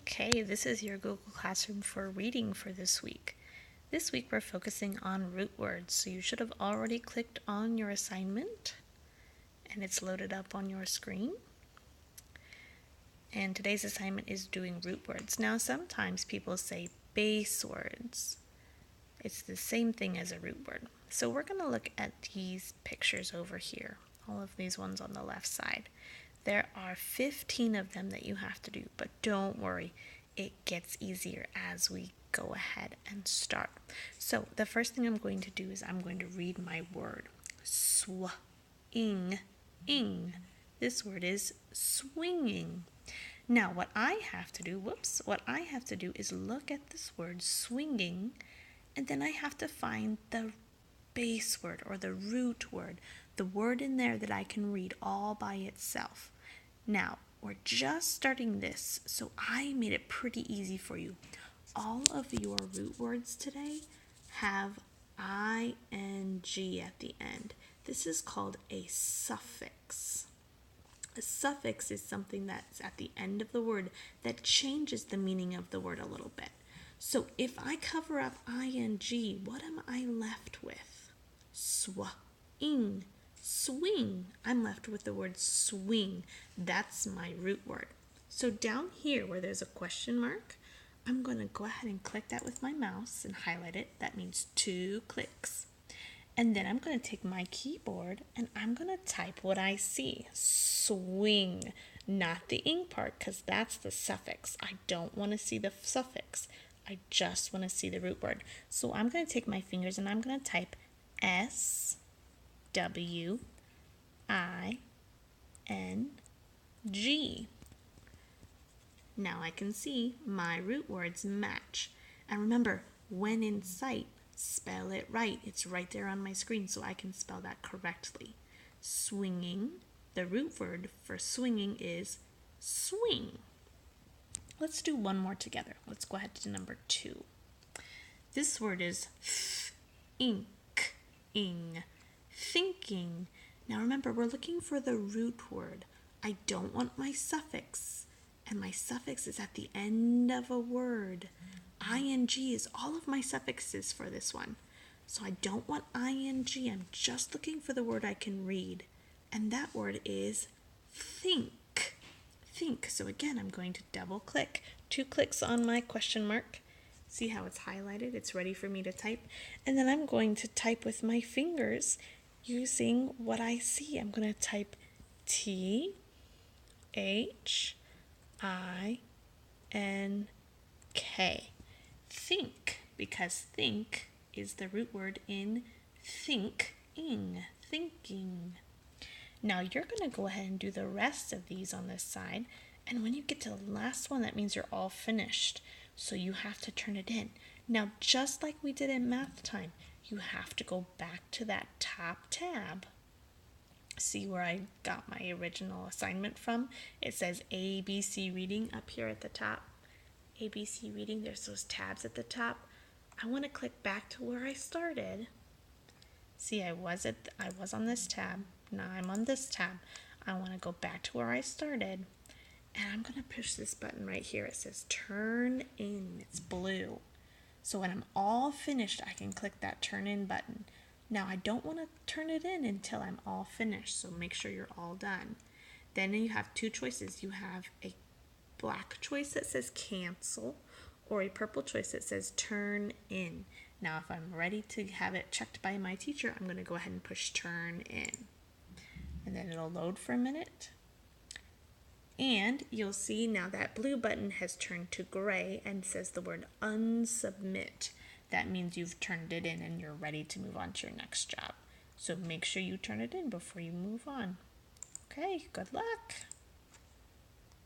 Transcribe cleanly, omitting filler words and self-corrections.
Okay, this is your Google Classroom for reading for this week. This week we're focusing on root words, so you should have already clicked on your assignment and it's loaded up on your screen. And today's assignment is doing root words. Now sometimes people say base words. It's the same thing as a root word. So we're going to look at these pictures over here, all of these ones on the left side. There are 15 of them that you have to do, but don't worry, it gets easier as we go ahead and start. So the first thing I'm going to do is I'm going to read my word. Swing. This word is swinging. Now what I have to do, is look at this word swinging, and then I have to find the base word or the root word, the word in there that I can read all by itself. Now, we're just starting this, so I made it pretty easy for you. All of your root words today have ing at the end. This is called a suffix. A suffix is something that's at the end of the word that changes the meaning of the word a little bit. So if I cover up ing, what am I left with? Swing. Swing. I'm left with the word swing. That's my root word. So down here where there's a question mark, I'm going to go ahead and click that with my mouse and highlight it. That means 2 clicks. And then I'm going to take my keyboard and I'm going to type what I see. Swing. Not the ing part, because that's the suffix. I don't want to see the suffix. I just want to see the root word. So I'm going to take my fingers and I'm going to type SWING. Now I can see my root words match. And remember, when in sight, spell it right. It's right there on my screen so I can spell that correctly. Swinging. The root word for swinging is swing. Let's do one more together. Let's go ahead to number 2. This word is ing. Thinking. Now remember, we're looking for the root word. I don't want my suffix. And my suffix is at the end of a word. Ing is all of my suffixes for this one. So I don't want ing. I'm just looking for the word I can read. And that word is think. Think. So again, I'm going to double click. 2 clicks on my question mark. See how it's highlighted? It's ready for me to type. And then I'm going to type with my fingers using what I see. I'm going to type THINK. Think, because think is the root word in thinking. Now you're going to go ahead and do the rest of these on this side. And when you get to the last one, that means you're all finished. So you have to turn it in. Now, just like we did in math time, you have to go back to that top tab. See where I got my original assignment from? It says ABC Reading up here at the top. ABC Reading, there's those tabs at the top. I want to click back to where I started. See, I was on this tab. Now I'm on this tab. I want to go back to where I started. And I'm going to push this button right here. It says turn in. It's blue. So when I'm all finished, I can click that turn in button. Now I don't want to turn it in until I'm all finished. So make sure you're all done. Then you have 2 choices. You have a black choice that says cancel or a purple choice that says turn in. Now if I'm ready to have it checked by my teacher, I'm going to go ahead and push turn in. And then it'll load for a minute. And you'll see now that blue button has turned to gray and says the word unsubmit. That means you've turned it in and you're ready to move on to your next job. So make sure you turn it in before you move on. Okay, good luck.